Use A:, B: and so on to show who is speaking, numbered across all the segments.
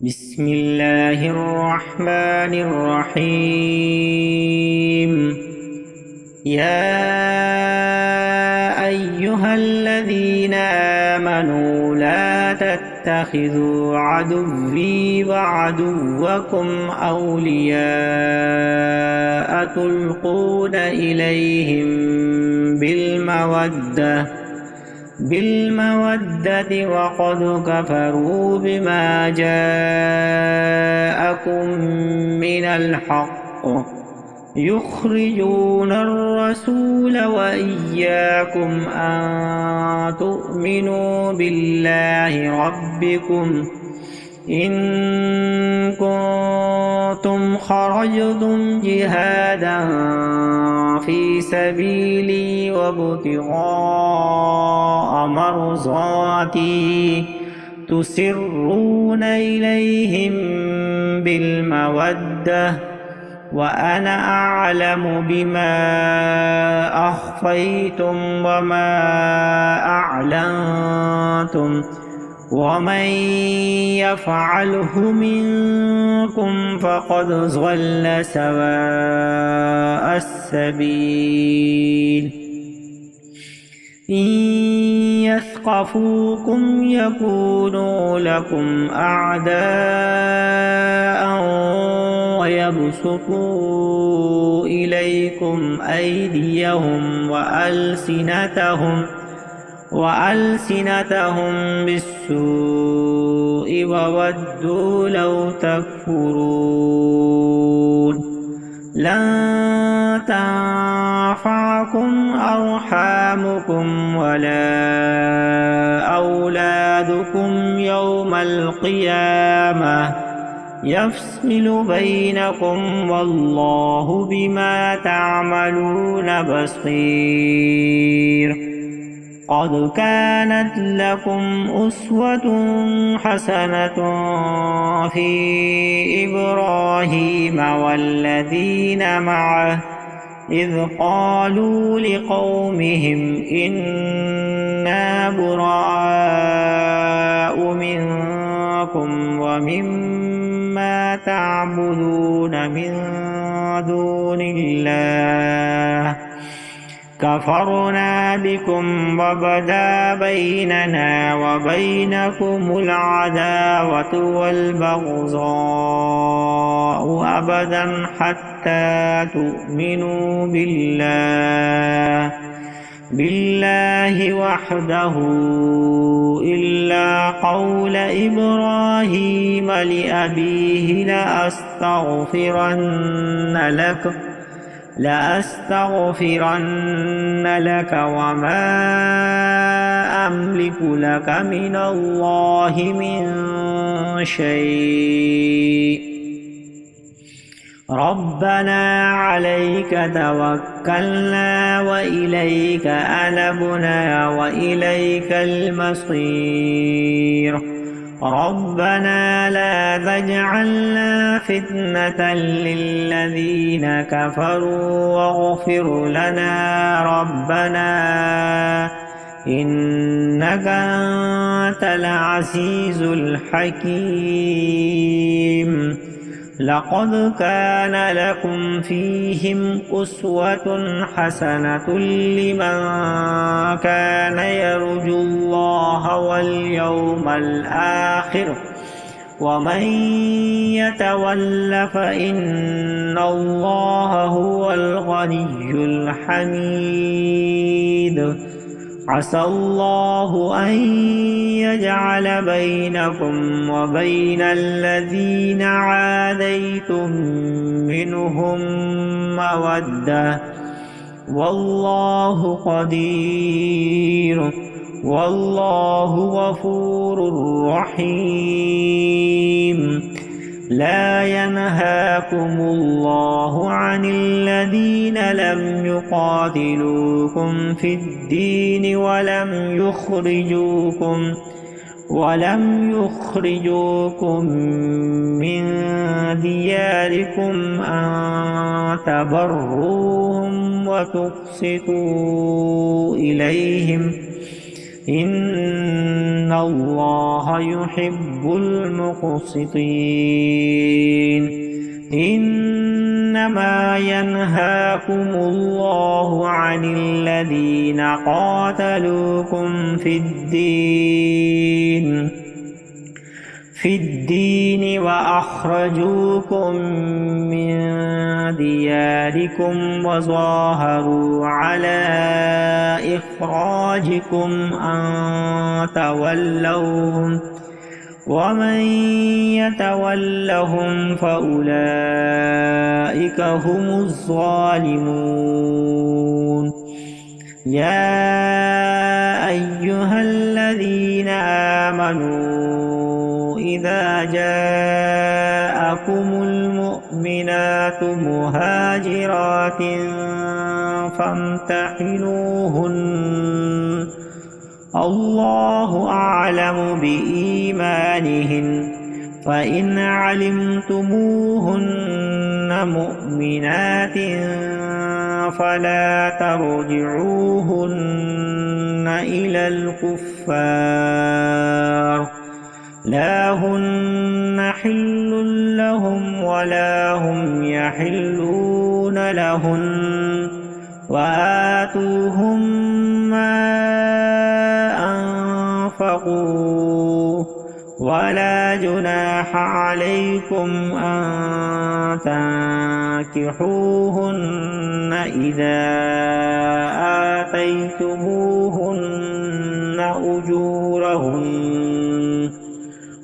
A: بسم الله الرحمن الرحيم. يا أيها الذين آمنوا لا تتخذوا عدوي وعدوكم أولياء تلقون إليهم بالمودة وقد كفروا بما جاءكم من الحق يخرجون الرسول وإياكم أن تؤمنوا بالله ربكم إن كنتم خرجتم جهادا في سبيلي وابتغاء مرضاتي تسرون إليهم بالمودة وأنا أعلم بما أخفيتم وما أعلنتم ومن يفعله منكم فقد ضل سواء السبيل. إن يثقفوكم يكونوا لكم أعداء ويبسطوا إليكم أيديهم وألسنتهم بالسوء وودوا لو تكفرون. لن تنفعكم أرحامكم ولا أولادكم يوم القيامة يفصل بينكم والله بما تعملون بصير. قد كانت لكم أسوة حسنة في إبراهيم والذين معه إذ قالوا لقومهم إنا براء منكم ومما تعبدون من دون الله كفرنا بكم وبدا بيننا وبينكم العداوة والبغضاء أبدا حتى تؤمنوا بالله وحده إلا قول إبراهيم لأبيه لأستغفرن لك وما أملك لك من الله من شيء ربنا عليك توكلنا وإليك أنبنا وإليك المصير. ربنا لا تجعلنا فتنة للذين كفروا واغفر لنا ربنا إنك أنت العزيز الحكيم. لقد كان لكم فيهم أسوة حسنة لمن كان يرجو الله واليوم الآخر ومن يتول فإن الله هو الغني الحميد. عسى الله أن يجعل بينكم وبين الذين عاديتم منهم مودة والله قدير والله غفور رحيم. لا ينهاكم الله عن الذين لم يقاتلوكم في الدين ولم يخرجوكم من دياركم أن تبروهم وتقسطوا إليهم إن الله يحب المقسطين. إنما ينهاكم الله عن الذين قاتلوكم في الدين وأخرجوكم من دياركم وظاهروا على إخراجكم أن تولوهم ومن يتولهم فأولئك هم الظالمون. يا أيها الذين آمنوا إذا جاءكم المؤمنات مهاجرات فامتحنوهن الله أعلم بإيمانهن فإن علمتموهن مؤمنات فلا ترجعوهن إلى الكفار لا هن حل لهم ولا هم يحلون لهن وآتوهم ما أنفقوا ولا جناح عليكم أن تنكحوهن إذا آتيتموهن أجورهن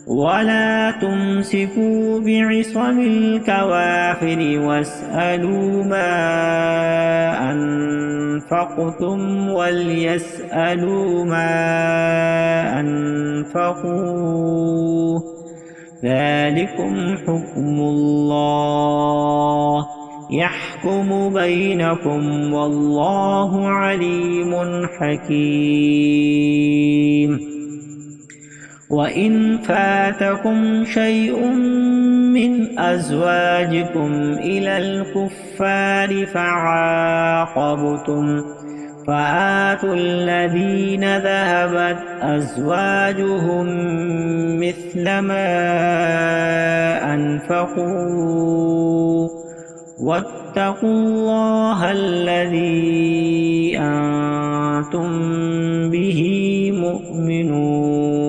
A: ولا تمسكوا بعصم الكوافر واسألوا ما أنفقتم وليسألوا ما أنفقوا ذلكم حكم الله يحكم بينكم والله عليم حكيم. وإن فاتكم شيء من أزواجكم إلى الكفار فعاقبتم فآتوا الذين ذهبت أزواجهم مثل ما أنفقوا واتقوا الله الذي أنتم به مؤمنون.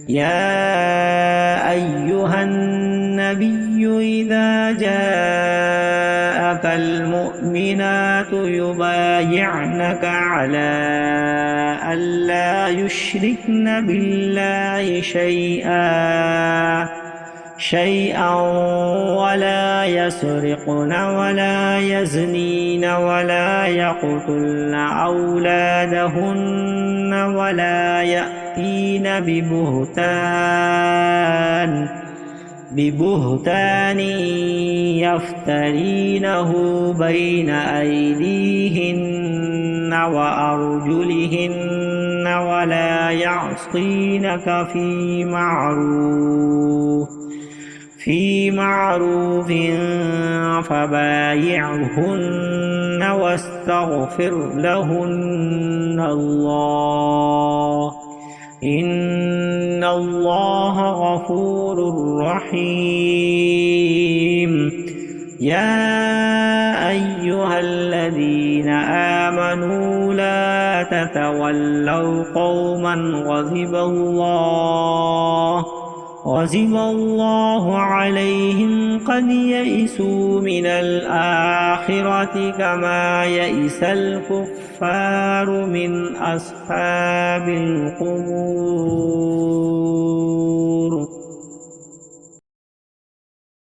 A: يا أيها النبي إذا جاءك المؤمنات يبايعنك على ألا يشركن بالله شيئا ولا يسرقن ولا يزنين ولا يقتلن أولادهن ولا يأتين ببهتان يفترينه بين أيديهن وأرجلهن ولا يعصينك في معروف فبايعهن واستغفر لهن الله إن الله غفور رحيم. يا أيها الذين آمنوا لا تتولوا قوما غضب الله عليهم قد يئسوا من الآخرة كما يئس الكفار من أصحاب القبور.